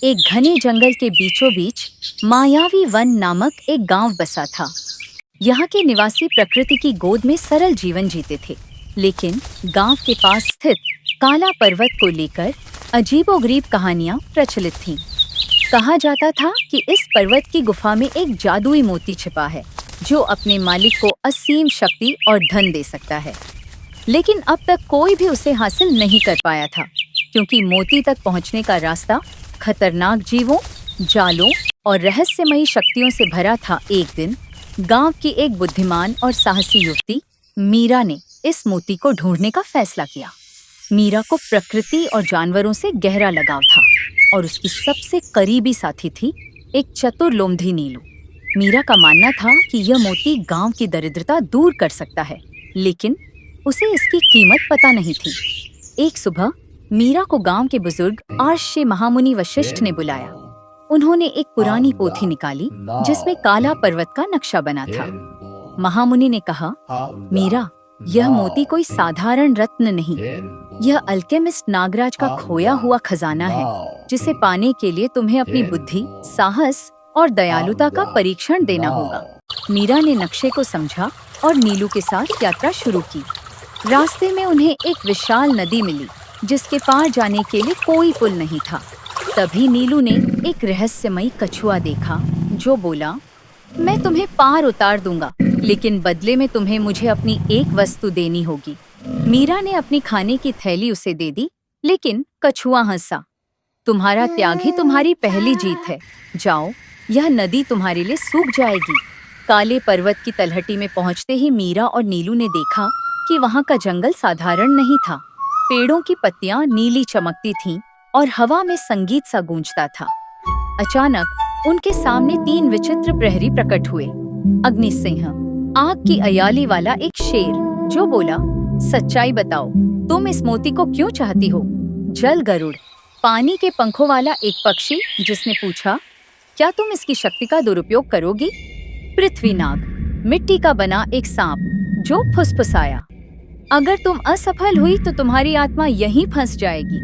एक घने जंगल के बीचों बीच मायावी वन नामक एक गांव बसा था। यहाँ के निवासी प्रकृति की गोद में सरल जीवन जीते थे, लेकिन गांव के पास स्थित काला पर्वत को लेकर अजीबोगरीब कहानियां प्रचलित थीं। कहा जाता था कि इस पर्वत की गुफा में एक जादुई मोती छिपा है, जो अपने मालिक को असीम शक्ति और धन दे सकता है। लेकिन अब तक कोई भी उसे हासिल नहीं कर पाया था, क्योंकि मोती तक पहुंचने का रास्ता खतरनाक जीवों, जालों और रहस्यमयी शक्तियों से भरा था। एक दिन गांव की एक बुद्धिमान और साहसी युवती मीरा ने इस मोती को ढूंढने का फैसला किया। मीरा को प्रकृति और जानवरों से गहरा लगाव था और उसकी सबसे करीबी साथी थी एक चतुर लोमधी नीलू। मीरा का मानना था कि यह मोती गांव की दरिद्रता दूर कर सकता है, लेकिन उसे इसकी कीमत पता नहीं थी। एक सुबह मीरा को गांव के बुजुर्ग आर्ष्य महामुनि वशिष्ठ ने बुलाया। उन्होंने एक पुरानी पोथी निकाली जिसमें काला पर्वत का नक्शा बना था। महामुनि ने कहा, मीरा, यह मोती कोई साधारण रत्न नहीं, यह अल्केमिस्ट नागराज का खोया हुआ खजाना है, जिसे पाने के लिए तुम्हें अपनी बुद्धि, साहस और दयालुता का परीक्षण देना होगा। मीरा ने नक्शे को समझा और नीलू के साथ यात्रा शुरू की। रास्ते में उन्हें एक विशाल नदी मिली, जिसके पार जाने के लिए कोई पुल नहीं था। तभी नीलू ने एक रहस्यमयी कछुआ देखा, जो बोला, मैं तुम्हें पार उतार दूंगा, लेकिन बदले में तुम्हें मुझे अपनी एक वस्तु देनी होगी। मीरा ने अपनी खाने की थैली उसे दे दी, लेकिन कछुआ हंसा, तुम्हारा त्याग ही तुम्हारी पहली जीत है। जाओ, यह नदी तुम्हारे लिए सूख जाएगी। काले पर्वत की तलहटी में पहुंचते ही मीरा और नीलू ने देखा कि वहां का जंगल साधारण नहीं था। पेड़ों की पत्तियां नीली चमकती थीं और हवा में संगीत सा गूंजता था। अचानक उनके सामने तीन विचित्र प्रहरी प्रकट हुए। अग्निसिंह, आग की अयाली वाला एक शेर, जो बोला, सच्चाई बताओ, तुम इस मोती को क्यों चाहती हो? जल गरुड़, पानी के पंखों वाला एक पक्षी, जिसने पूछा, क्या तुम इसकी शक्ति का दुरुपयोग करोगी? पृथ्वीनाग, मिट्टी का बना एक सांप, जो फुसफुसाया, अगर तुम असफल हुई तो तुम्हारी आत्मा यहीं फंस जाएगी।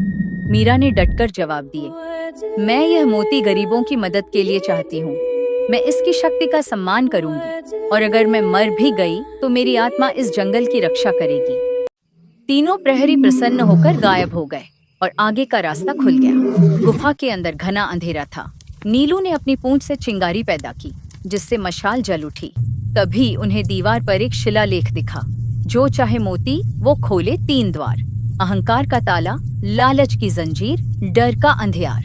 मीरा ने डटकर जवाब दिए, मैं यह मोती गरीबों की मदद के लिए चाहती हूँ। मैं इसकी शक्ति का सम्मान करूंगी, और अगर मैं मर भी गई तो मेरी आत्मा इस जंगल की रक्षा करेगी। तीनों प्रहरी प्रसन्न होकर गायब हो गए और आगे का रास्ता खुल गया। गुफा के अंदर घना अंधेरा था। नीलू ने अपनी पूंछ से चिंगारी पैदा की, जिससे मशाल जल उठी। तभी उन्हें दीवार पर एक शिलालेख दिखा, जो चाहे मोती वो खोले 3 द्वार। अहंकार का ताला, लालच की जंजीर, डर का अंधियार।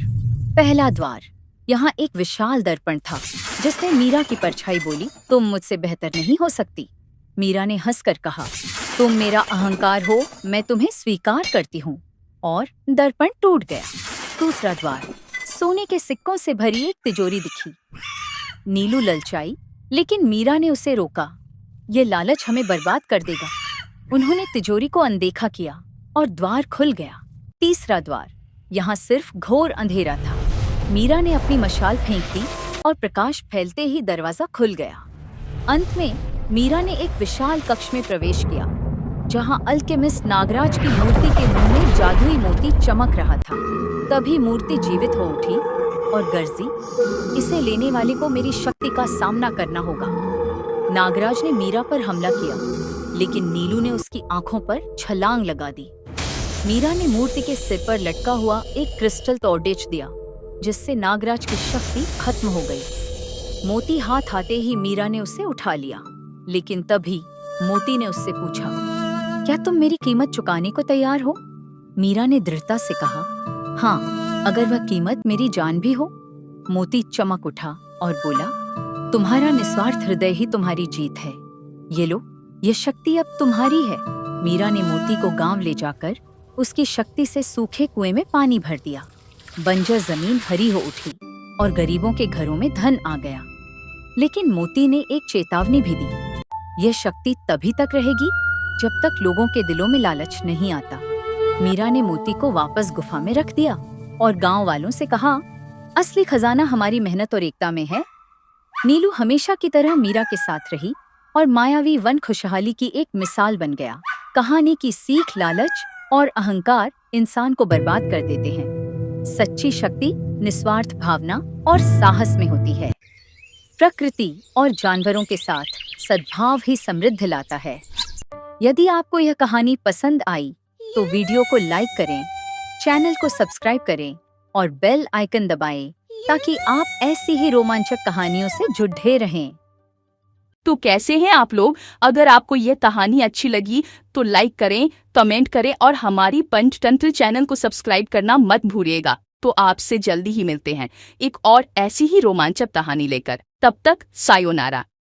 पहला द्वार, यहाँ एक विशाल दर्पण था, जिसने मीरा की परछाई बोली, तुम मुझसे बेहतर नहीं हो सकती। मीरा ने हंसकर कहा, तुम मेरा अहंकार हो, मैं तुम्हें स्वीकार करती हूँ। और दर्पण टूट गया। दूसरा द्वार, सोने के सिक्कों से भरी एक तिजोरी दिखी। नीलू ललचाई, लेकिन मीरा ने उसे रोका, ये लालच हमें बर्बाद कर देगा। उन्होंने तिजोरी को अनदेखा किया और द्वार खुल गया। तीसरा द्वार, यहाँ सिर्फ घोर अंधेरा था। मीरा ने अपनी मशाल फेंक दी और प्रकाश फैलते ही दरवाजा खुल गया। अंत में मीरा ने एक विशाल कक्ष में प्रवेश किया, जहाँ अल्केमिस्ट नागराज की मूर्ति के मुंह में जादुई मोती चमक रहा था। तभी मूर्ति जीवित हो उठी और गर्जी, इसे लेने वाले को मेरी शक्ति का सामना करना होगा। नागराज ने मीरा पर हमला किया, लेकिन नीलू ने उसकी आंखों पर छलांग लगा दी। मीरा ने मूर्ति के सिर पर लटका हुआ एक क्रिस्टल तोड़ेच दिया, जिससे नागराज की शक्ति खत्म हो गई। मोती हाथ आते ही मीरा ने उसे उठा लिया, लेकिन तभी मोती ने उससे पूछा, क्या तुम मेरी कीमत चुकाने को तैयार हो? मीरा ने दृढ़ता से कहा, हाँ, अगर वह कीमत मेरी जान भी हो। मोती चमक उठा और बोला, तुम्हारा निस्वार्थ हृदय ही तुम्हारी जीत है। ये लो, ये शक्ति अब तुम्हारी है। मीरा ने मोती को गांव ले जाकर उसकी शक्ति से सूखे कुएं में पानी भर दिया। बंजर जमीन हरी हो उठी और गरीबों के घरों में धन आ गया। लेकिन मोती ने एक चेतावनी भी दी, यह शक्ति तभी तक रहेगी जब तक लोगों के दिलों में लालच नहीं आता। मीरा ने मोती को वापस गुफा में रख दिया और गांव वालों से कहा, असली खजाना हमारी मेहनत और एकता में है। नीलू हमेशा की तरह मीरा के साथ रही और मायावी वन खुशहाली की एक मिसाल बन गया। कहानी की सीख, लालच और अहंकार इंसान को बर्बाद कर देते हैं। सच्ची शक्ति निस्वार्थ भावना और साहस में होती है। प्रकृति और जानवरों के साथ सद्भाव ही समृद्धि लाता है। यदि आपको यह कहानी पसंद आई तो वीडियो को लाइक करें, चैनल को सब्सक्राइब करें और बेल आइकन दबाएं ताकि आप ऐसी ही रोमांचक कहानियों से जुड़े रहें। तो कैसे हैं आप लोग? अगर आपको ये कहानी अच्छी लगी तो लाइक करें, कमेंट करें और हमारी पंचतंत्र चैनल को सब्सक्राइब करना मत भूलिएगा। तो आपसे जल्दी ही मिलते हैं एक और ऐसी ही रोमांचक कहानी लेकर। तब तक सायोनारा।